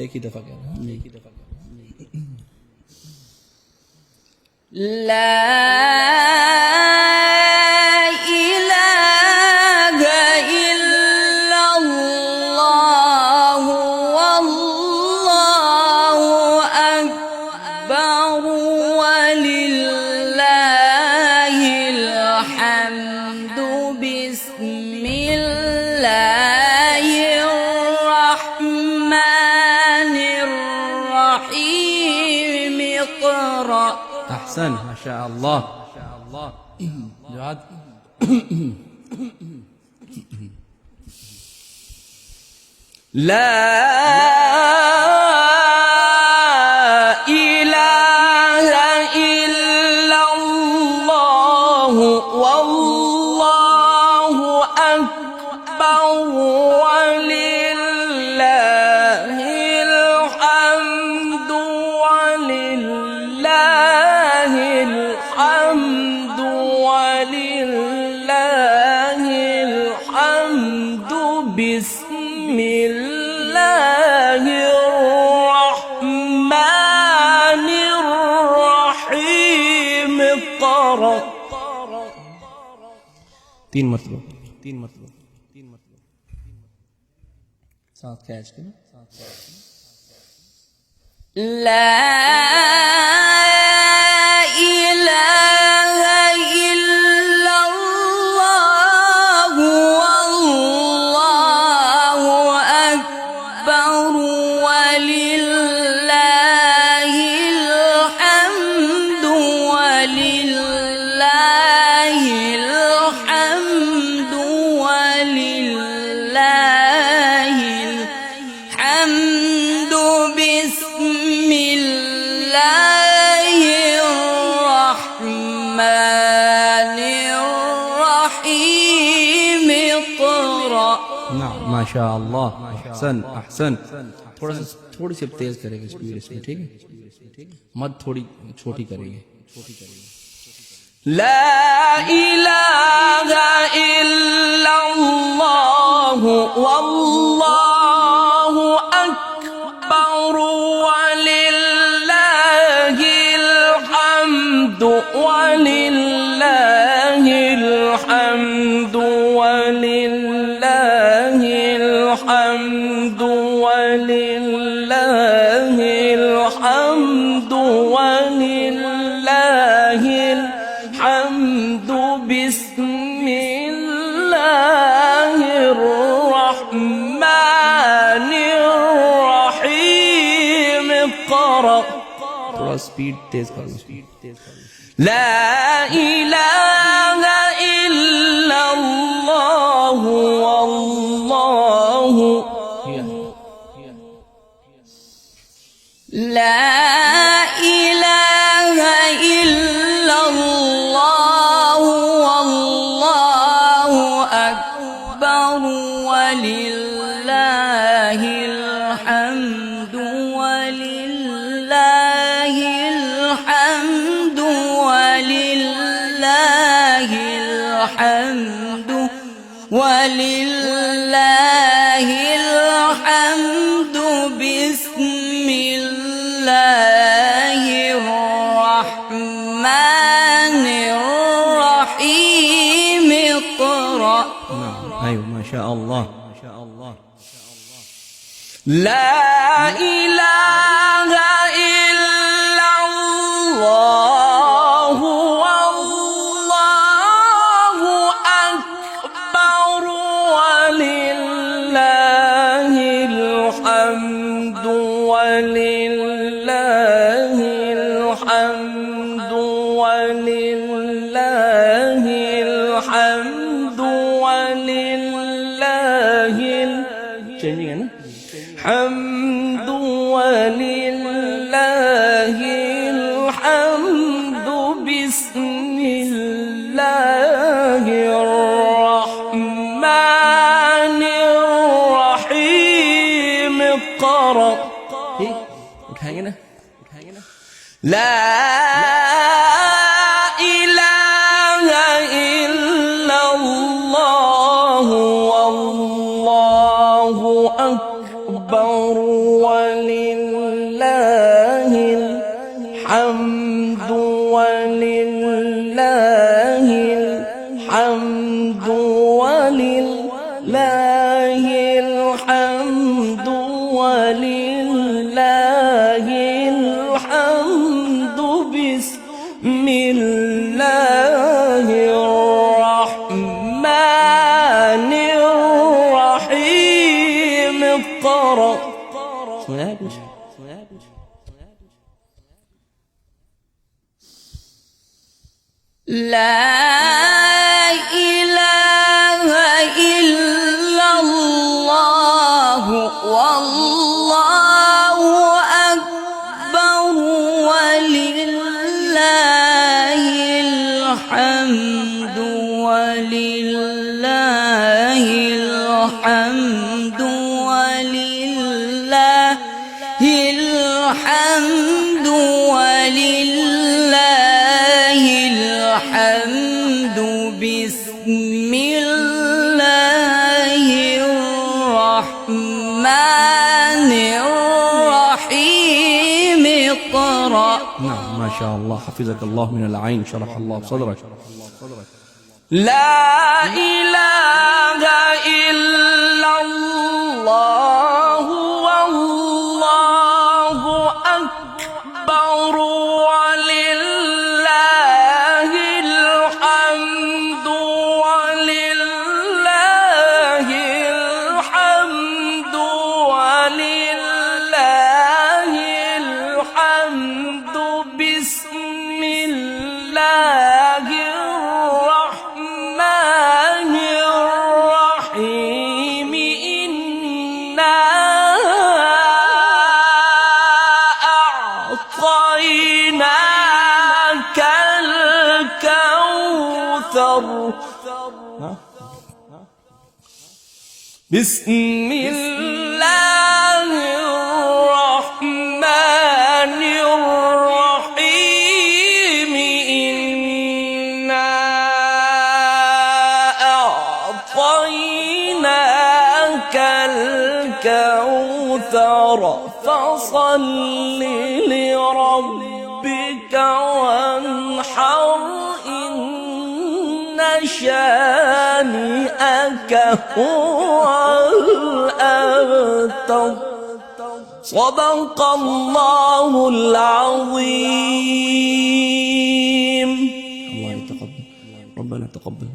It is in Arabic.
एक ही दफा कहना أحسن ما شاء الله جواد لا إله إلا الله والله أكبر ولله الحمد ولله الحمد ولله الحمد بسم الله الرحمن الرحيم اقرأ तीन मतलब साथ कैच के ला ما شاء الله अहसन थोड़ी सी तेज करेंगे स्पीड इसमें ठीक है मत थोड़ी छोटी करेंगे ला इलाहा इल्लल्लाह वल्लाहु अकबर वलिल्लाहिल हम्दु वलिल्लाहिल हम्दु वलिल्लाहिल हम्दु वलिल्लाहिल हम्दु वलिल्लाहिल हम्दु बिस्मिल्लाहिर रहमानिर रहीम इक़रा थोड़ा स्पीड तेज करो ला इलाहा इल्लल्लाह वल्लाहु ला इलाहा इल्लल्लाह वल्लाहु अकबर वलिल्लाहिल हम्दु वलिल्लाहिल हम्दु वलिल्लाहिल हम्दु वलिल्लाहिल हम्दु बिस्मिल्लाहिर रहमानिर रहीम इक़रा أيوة ما شاء الله لا إله إلا الله والله أكبر ولله الحمد ولله الحمد ولله الحمد ولله changing है ना الحمد ولله الحمد بسم الله الرحمن الرحيم اقرأ uठाएंगे ना لا إله إلا الله والله أكبر ولله الحمد ولله الحمد ولله الحمد ولله الحمد بسم الله الرحمن الرحيم اقرأ لا إله إلا الله والله أكبر ولله الحمد ولله الحمد ولله الحمد ولله الحمد بسم الله الرحمن الرحيم اقرأ. نعم ما شاء الله حفظك الله من العين شرح الله صدرك. لا إله إلا الله والله أكبر ولله الحمد ولله الحمد ولله الحمد بسم الله الرحمن الرحيم إنا أعطيناك الكوثر بسم الله الرحمن الرحيم إنا أعطيناك الكوثر فصل لربك وانحر إن شانئك هو الأبتر. صدق الله العظيم. الله يتقبل ربنا تقبل.